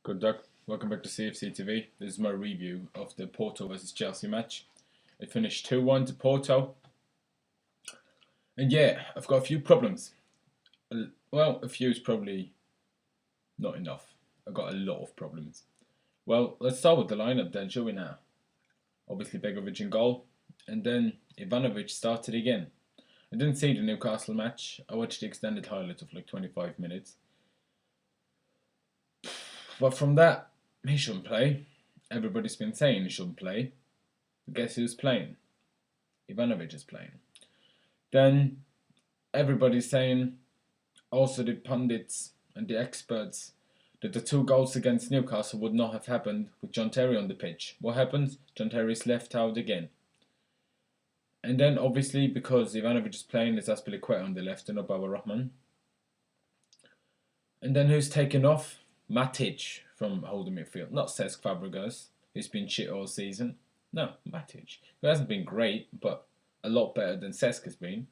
Good luck. Welcome back to CFC TV. This is my review of the Porto versus Chelsea match. It finished 2-1 to Porto. And yeah, I've got a few problems. Well, a few is probably not enough. I've got a lot of problems. Well, let's start with the lineup then, shall we now? Obviously Begovic in goal. And then Ivanovic started again. I didn't see the Newcastle match. I watched the extended highlights of like 25 minutes. But from that, he shouldn't play. Everybody's been saying he shouldn't play. Guess who's playing? Ivanovic is playing. Then everybody's saying, also the pundits and the experts, that the two goals against Newcastle would not have happened with John Terry on the pitch. What happens? John Terry's left out again. And then obviously because Ivanovic is playing, there's Azpilicueta on the left and not Baba Rahman. And then who's taken off? Matic from holding midfield. Not Cesc Fabregas, who's been shit all season. No, Matic, who hasn't been great, but a lot better than Cesc has been.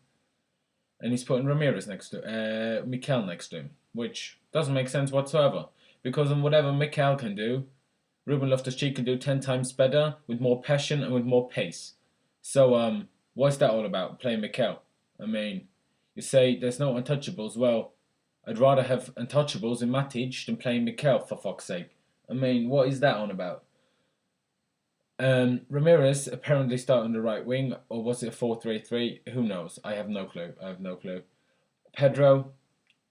And he's putting Ramirez next to Mikel next to him, which doesn't make sense whatsoever. Because on whatever Mikel can do, Ruben Loftus-Cheek can do 10 times better, with more passion and with more pace. So, what's that all about, playing Mikel? I mean, you say there's no untouchables. Well, I'd rather have untouchables in Matic than playing Mikel, for fuck's sake. I mean, what is that on about? Ramirez apparently started on the right wing, or was it a 4-3-3? Who knows? I have no clue. Pedro,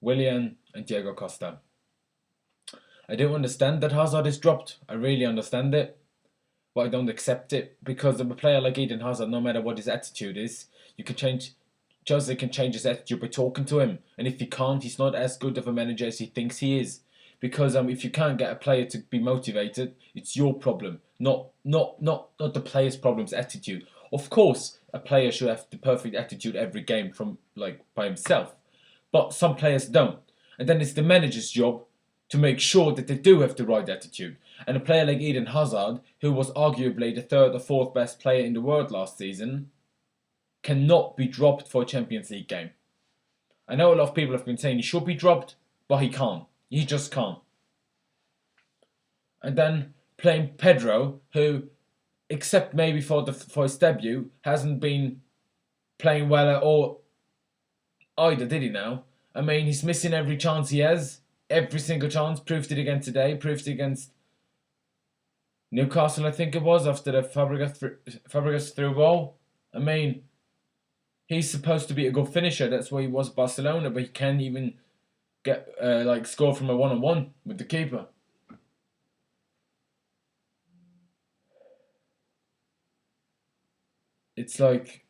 Willian, and Diego Costa. I don't understand that Hazard is dropped. I really understand it, but I don't accept it, because of a player like Eden Hazard, no matter what his attitude is, Jose can change his attitude by talking to him, and if he can't, he's not as good of a manager as he thinks he is. Because if you can't get a player to be motivated, it's your problem, not the player's problem's attitude. Of course, a player should have the perfect attitude every game from by himself, but some players don't, and then it's the manager's job to make sure that they do have the right attitude. And a player like Eden Hazard, who was arguably the third or fourth best player in the world last season, cannot be dropped for a Champions League game. I know a lot of people have been saying he should be dropped, but he can't. He just can't. And then playing Pedro, who, except maybe for his debut, hasn't been playing well at all either, did he now? I mean, he's missing every chance he has. Every single chance. Proved it again today. Proved it against Newcastle, I think it was, after the Fabregas through ball. I mean, he's supposed to be a good finisher. That's why he was Barcelona, but he can't even get score from a one-on-one with the keeper. It's like,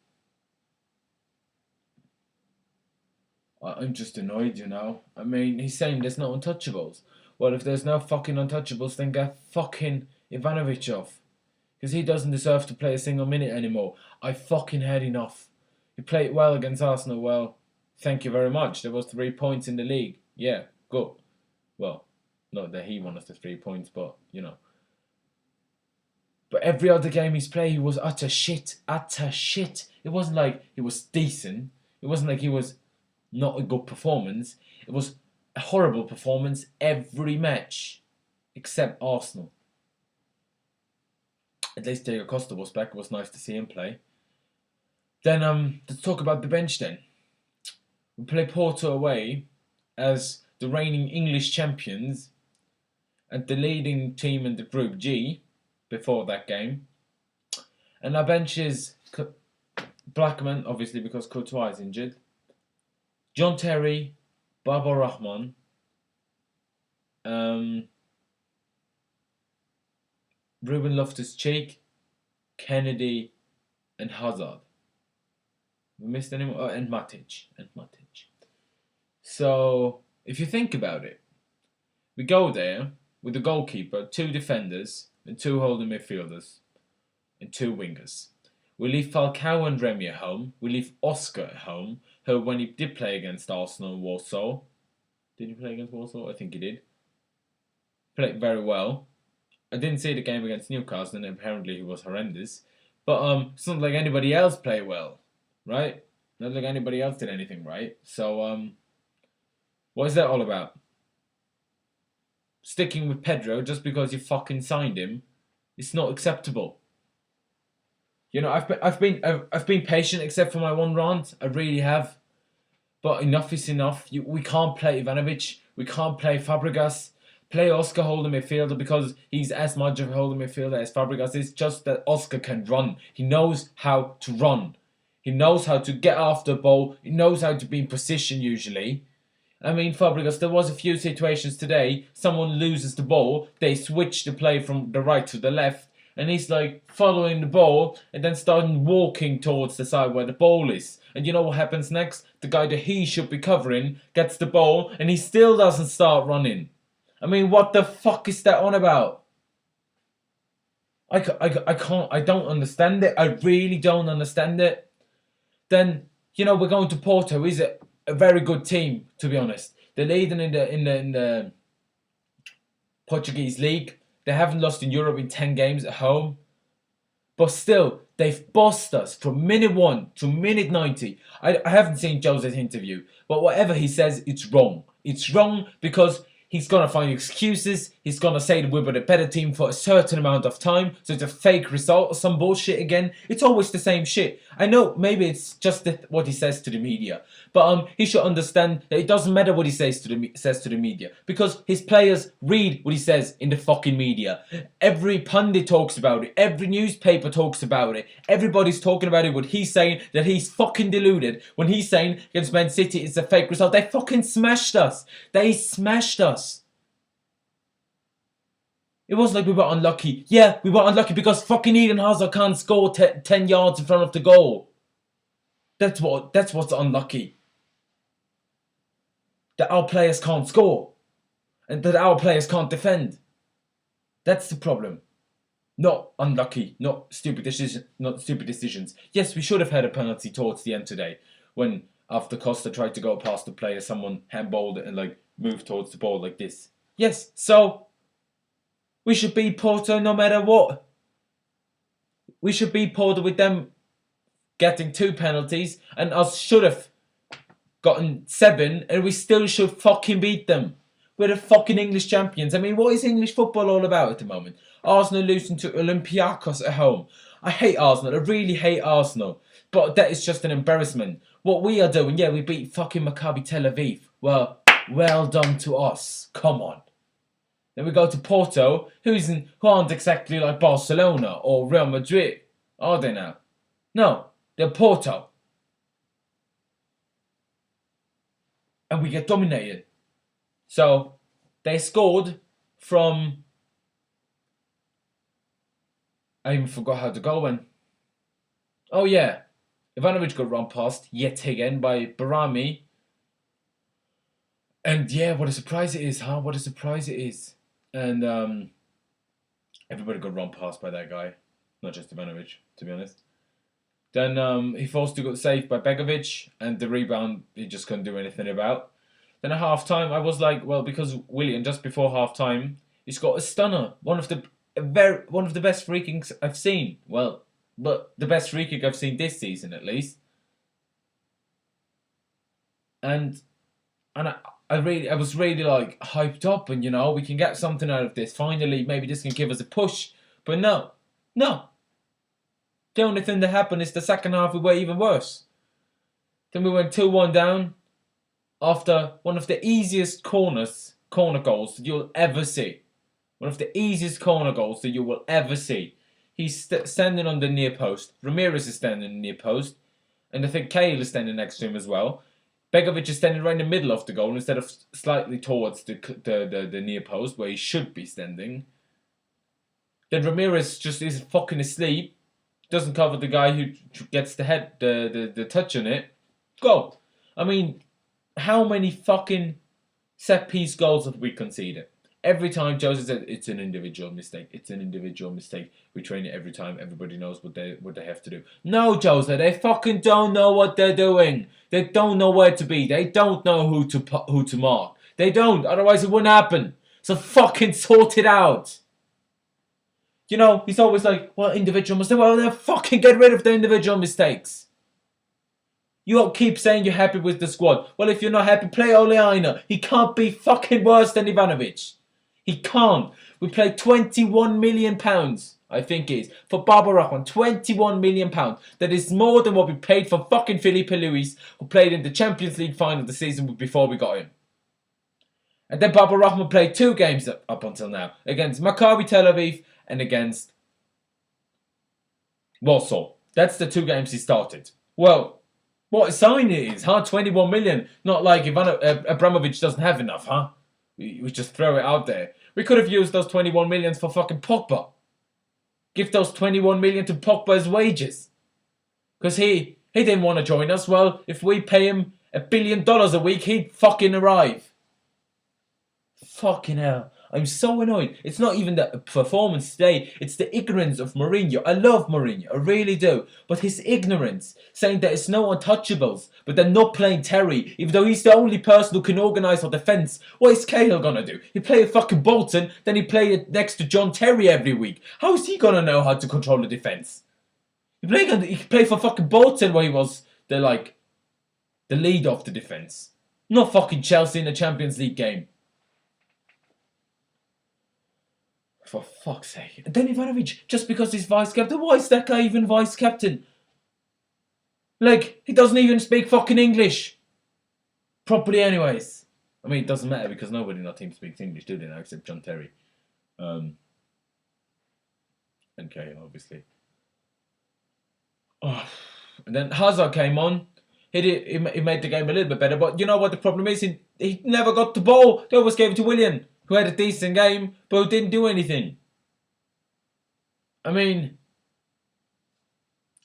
I'm just annoyed, you know. I mean, he's saying there's no untouchables. Well, if there's no fucking untouchables, then get fucking Ivanovic off, because he doesn't deserve to play a single minute anymore. I fucking had enough. He played well against Arsenal. Well, thank you very much. There was 3 points in the league. Yeah, good. Well, not that he won us the 3 points, but, you know. But every other game he's played, he was utter shit. Utter shit. It wasn't like he was decent. It wasn't like he was not a good performance. It was a horrible performance every match, except Arsenal. At least Diego Costa was back. It was nice to see him play. Then let's talk about the bench then. We play Porto away as the reigning English champions and the leading team in the Group G before that game. And our bench is Blackman, obviously, because Courtois is injured. John Terry, Baba Rahman, Ruben Loftus-Cheek, Kennedy, and Hazard. We missed anyone? Oh, and Matic. So, if you think about it, we go there with a goalkeeper, 2 defenders, and 2 holding midfielders, and 2 wingers. We leave Falcao and Remy at home. We leave Oscar at home, who, when he did play against Arsenal and Warsaw, did he play against Warsaw? I think he did. Played very well. I didn't see the game against Newcastle, and apparently he was horrendous. But it's not like anybody else played well, right? Not like anybody else did anything right. So what is that all about? sticking with Pedro just because you fucking signed him, it's not acceptable. You know, I've been patient except for my one rant. I really have. But enough is enough. We can't play Ivanovic. We can't play Fabregas. Play Oscar holding midfielder because he's as much of a holding midfielder as Fabregas. It's just that Oscar can run. He knows how to run. He knows how to get after the ball. He knows how to be in position usually. I mean, Fabregas, there was a few situations today. Someone loses the ball. They switch the play from the right to the left. And he's like following the ball and then starting walking towards the side where the ball is. And you know what happens next? The guy that he should be covering gets the ball and he still doesn't start running. I mean, what the fuck is that on about? I don't understand it. I really don't understand it. Then, you know, we're going to Porto. Is it a very good team, to be honest? They're leading in the Portuguese league. They haven't lost in Europe in 10 games at home. But still, they've bossed us from minute 1 to minute 90. I haven't seen Jose's interview, but whatever he says, it's wrong. It's wrong because he's going to find excuses. He's going to say that we're the better team for a certain amount of time. So it's a fake result or some bullshit again. It's always the same shit. I know maybe it's just what he says to the media. But he should understand that it doesn't matter what he says to the media. Because his players read what he says in the fucking media. Every pundit talks about it. Every newspaper talks about it. Everybody's talking about it. What he's saying, that he's fucking deluded. When he's saying against Man City it's a fake result. They fucking smashed us. They smashed us. It wasn't like we were unlucky. Yeah, we were unlucky because fucking Eden Hazard can't score 10 yards in front of the goal. That's what's unlucky. That our players can't score. And that our players can't defend. That's the problem. Not unlucky, not stupid decisions. Yes, we should have had a penalty towards the end today. When after Costa tried to go past the player, someone handballed it and like moved towards the ball like this. Yes, so we should beat Porto no matter what. We should beat Porto with them getting 2 penalties and us should have gotten 7 and we still should fucking beat them. We're the fucking English champions. I mean, what is English football all about at the moment? Arsenal losing to Olympiacos at home. I hate Arsenal. I really hate Arsenal. But that is just an embarrassment. What we are doing, yeah, we beat fucking Maccabi Tel Aviv. Well done to us. Come on. Then we go to Porto, who aren't exactly like Barcelona or Real Madrid, are they now? No, they're Porto. And we get dominated. So, they scored from... I even forgot how the goal went. Oh yeah, Ivanovic got run past yet again by Barami. And yeah, what a surprise it is, huh? What a surprise it is. And everybody got run past by that guy. Not just Ivanovic, to be honest. Then he forced to get saved by Begovic, and the rebound he just couldn't do anything about. Then at half time, I was like, well, because Willian just before half time, he's got a stunner, one of the best free kicks I've seen. Well, but the best free kick I've seen this season at least. And I was really like hyped up, and you know we can get something out of this. Finally, maybe this can give us a push. But no. The only thing that happened is the second half we were even worse. Then we went 2-1 down after one of the easiest corner goals that you'll ever see. One of the easiest corner goals that you will ever see. He's standing on the near post. Ramirez is standing on the near post. And I think Cahill is standing next to him as well. Begovic is standing right in the middle of the goal instead of slightly towards the near post where he should be standing. Then Ramirez just is fucking asleep. Doesn't cover the guy who gets the touch on it. Goal. I mean, how many fucking set piece goals have we conceded? Every time Jose said it's an individual mistake. It's an individual mistake. We train it every time. Everybody knows what they have to do. No, Jose, they fucking don't know what they're doing. They don't know where to be. They don't know who to mark. They don't. Otherwise, it wouldn't happen. So fucking sort it out. You know, he's always like, well, individual mistakes. Well, then fucking get rid of the individual mistakes. You keep saying you're happy with the squad. Well, if you're not happy, play Ole Aina. He can't be fucking worse than Ivanovic. He can't. We played £21 million, I think it is, for Barbara Rahman. £21 million. That is more than what we paid for fucking Felipe Luis, who played in the Champions League final the season before we got him. And then Barbara Rahman played 2 games up until now, against Maccabi Tel Aviv and against Warsaw. That's the 2 games he started. Well, what a sign it is, huh? 21 million. Not like Abramovich doesn't have enough, huh? We just throw it out there. We could have used those 21 millions for fucking Pogba. Give those 21 million to Pogba's wages. Because he didn't want to join us. Well, if we pay him $1 billion a week, he'd fucking arrive. Fucking hell. I'm so annoyed. It's not even the performance today. It's the ignorance of Mourinho. I love Mourinho. I really do. But his ignorance, saying that it's no untouchables, but they're not playing Terry, even though he's the only person who can organise our defence. What is Cahill going to do? He play at fucking Bolton, then he play it next to John Terry every week. How is he going to know how to control the defence? He played for fucking Bolton where he was the lead of the defence. Not fucking Chelsea in a Champions League game. For fuck's sake. And then Ivanovic, just because he's vice-captain, why is that guy even vice-captain? Like, he doesn't even speak fucking English. Properly anyways. I mean, it doesn't matter because nobody in our team speaks English, do they now, except John Terry. And Kane, obviously. Oh. And then Hazard came on. He made the game a little bit better, but you know what the problem is? He never got the ball. They always gave it to Willian, who had a decent game, but who didn't do anything. I mean,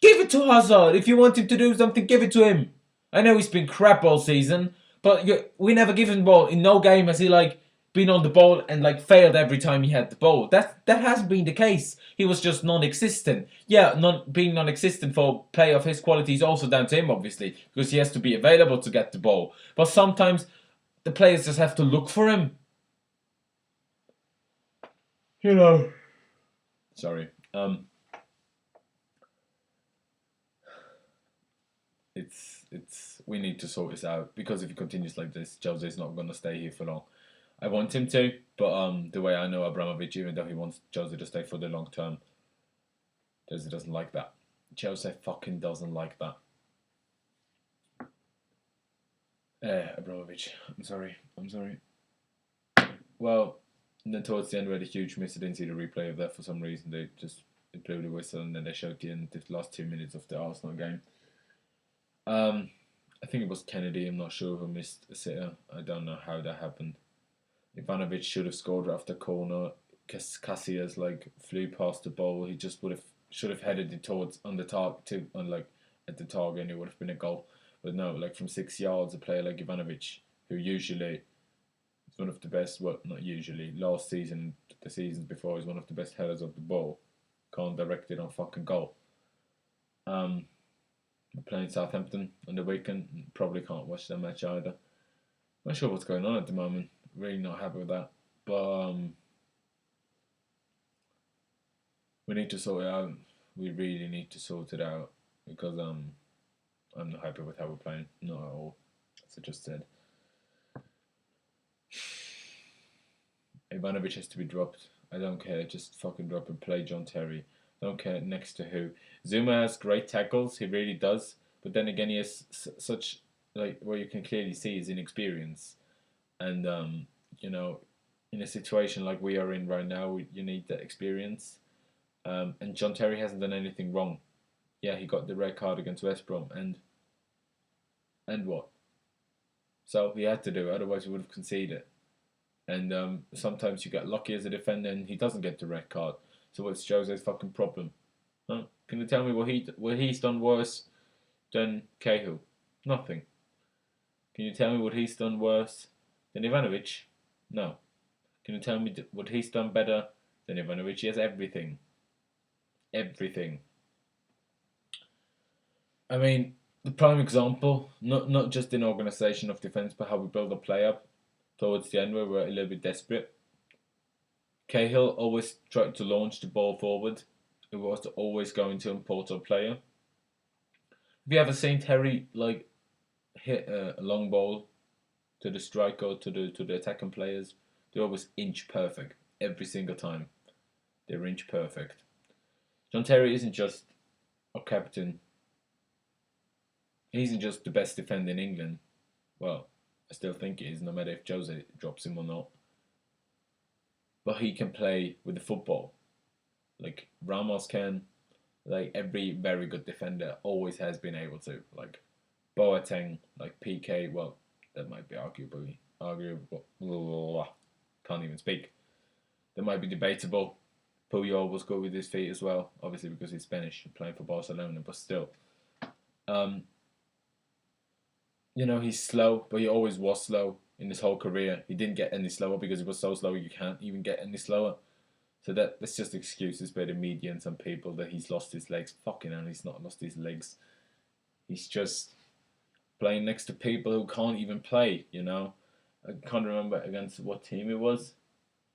give it to Hazard. If you want him to do something, give it to him. I know he's been crap all season, but we never give him the ball. In no game has he been on the ball and failed every time he had the ball. That hasn't been the case. He was just non-existent. Yeah, being non-existent for a player of his quality is also down to him, obviously, because he has to be available to get the ball. But sometimes the players just have to look for him. You know. Sorry. We need to sort this out, because if he continues like this, Jose's not going to stay here for long. I want him to, but the way I know Abramovich, even though he wants Jose to stay for the long term, Jose doesn't like that. Jose fucking doesn't like that. Abramovich, I'm sorry. Well, and then towards the end we had a huge miss. I didn't see the replay of that for some reason. They just blew the whistle and then they showed the end, the last 2 minutes of the Arsenal game. I think it was Kennedy, I'm not sure, who missed a sitter. I don't know how that happened. Ivanovic should have scored after corner. Casillas flew past the ball. He just should have headed it towards at the target, and it would have been a goal. But no, from 6 yards, a player like Ivanovic, who usually is one of the best. Well, not usually. Last season, the seasons before, is one of the best headers of the ball. Can't direct it on fucking goal. We're playing Southampton on the weekend. Probably can't watch that match either. Not sure what's going on at the moment. Really not happy with that. But we need to sort it out. We really need to sort it out, because I'm not happy with how we're playing. Not at all. As I just said. Ivanovic has to be dropped. I don't care. Just fucking drop and play John Terry. Don't care next to who. Zuma has great tackles. He really does. But then again, he has such what you can clearly see is inexperience. And in a situation like we are in right now, you need that experience. And John Terry hasn't done anything wrong. Yeah, he got the red card against West Brom, and what? So he had to do it, otherwise he would have conceded. And sometimes you get lucky as a defender and he doesn't get the red card. So what's Jose's fucking problem? Huh? Can you tell me what he's done worse than Cahill? Nothing. Can you tell me what he's done worse than Ivanovic? No. Can you tell me what he's done better than Ivanovic? He has everything. Everything. I mean, the prime example, not just in organisation of defence, but how we build a play up towards the end where we're a little bit desperate. Cahill always tried to launch the ball forward. It was always going to a Porto player. Have you ever seen Terry hit a long ball to the striker, to the attacking players, They're always inch perfect every single time. They're inch perfect. John Terry isn't just our captain. He isn't just the best defender in England. Well, I still think he is, no matter if Jose drops him or not. But he can play with the football, like Ramos can. Like every very good defender always has been able to. Like Boateng, like PK. Well, that might be arguable. Can't even speak. That might be debatable. Puyol was good with his feet as well, obviously because he's Spanish, playing for Barcelona. But still, um, he's slow, but he always was slow in his whole career. He didn't get any slower because he was so slow you can't even get any slower. So that's just excuses by the media and some people that he's lost his legs. Fucking hell, he's not lost his legs. He's just playing next to people who can't even play, I can't remember against what team it was.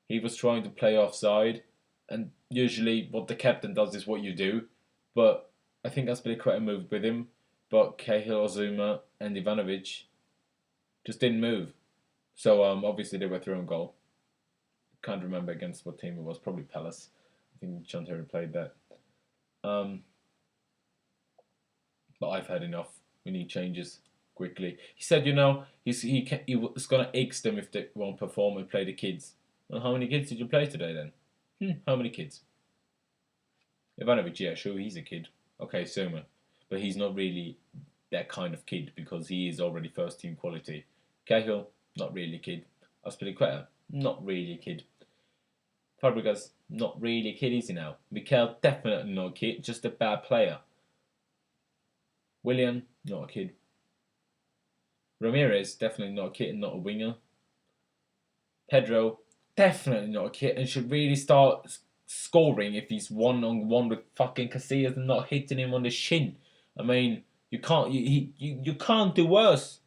He was trying to play offside, and usually what the captain does is what you do. But I think that's been quite a move with him. But Cahill, Ozuma, and Ivanovic just didn't move. So obviously they were through on goal. Can't remember against what team it was. Probably Palace. I think John Terry played that. But I've had enough. We need changes quickly. He said, he's going to ache them if they won't perform and play the kids. Well, how many kids did you play today then? How many kids? Ivanovic, yeah, sure, he's a kid. Okay, Soma. But he's not really that kind of kid because he is already first team quality. Cahill, not really a kid. Aspilicueta, not really a kid. Fabregas, not really a kid, is he now? Mikel, definitely not a kid, just a bad player. Willian, not a kid. Ramirez, definitely not a kid and not a winger. Pedro, definitely not a kid and should really start scoring if he's one-on-one with fucking Casillas and not hitting him on the shin. I mean, you can't do worse.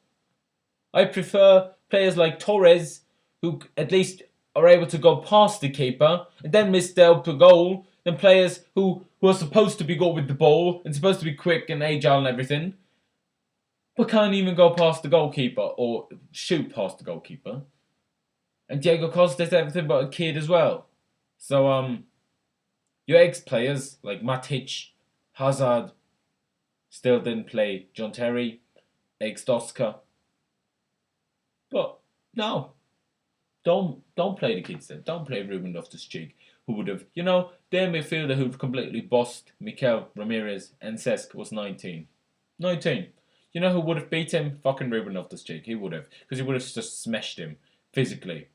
I prefer players like Torres, who at least are able to go past the keeper and then miss the open goal, than players who are supposed to be good with the ball and supposed to be quick and agile and everything, but can't even go past the goalkeeper or shoot past the goalkeeper. And Diego Costa's everything but a kid as well. So your ex-players like Matic, Hazard, still didn't play. John Terry, ex-Doska. But no, don't play the kids then. Don't play Ruben Loftus-Cheek, who would have, their midfielder who completely bossed Mikel, Ramirez and Cesc was 19. 19. You know who would have beat him? Fucking Ruben Loftus-Cheek. He would have, because he would have just smashed him physically.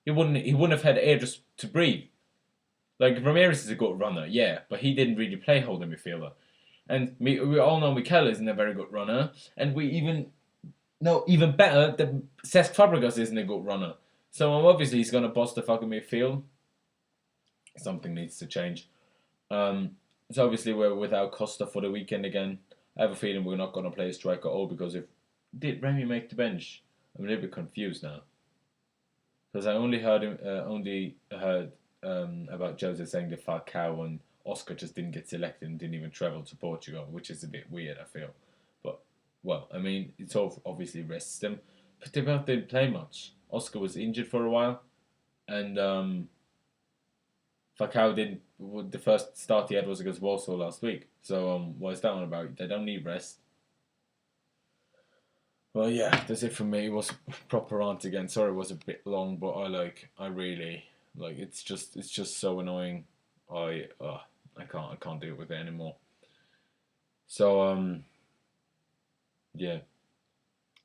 He wouldn't have had air just to breathe. Like, Ramirez is a good runner, yeah, but he didn't really play holding midfielder. And we all know Mikel isn't a very good runner, and we even better that Cesc Fabregas isn't a good runner. So obviously he's going to boss the fucking midfield. Something needs to change. So obviously we're without Costa for the weekend again. I have a feeling we're not going to play a striker at all because did Remy make the bench? I'm a little bit confused now. Because I only heard about Jose saying that Falcao and Oscar just didn't get selected and didn't even travel to Portugal, which is a bit weird, I feel. But, well, I mean, it's all obviously rests them. But they both didn't play much. Oscar was injured for a while, and Falcao didn't. The first start he had was against Warsaw last week. So, what is that one about? They don't need rest. Well, yeah, that's it from me. It was proper rant again. Sorry, it was a bit long, but I really like. It's just so annoying. I can't deal with it anymore. So yeah.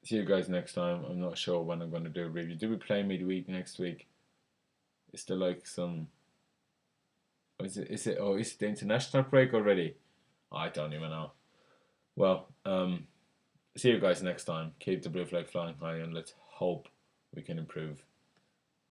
See you guys next time. I'm not sure when I'm gonna do a review. Do we play midweek next week? Is there like some? Is it? Oh, is it the international break already? I don't even know. Well, see you guys next time. Keep the blue flag flying high, and let's hope we can improve.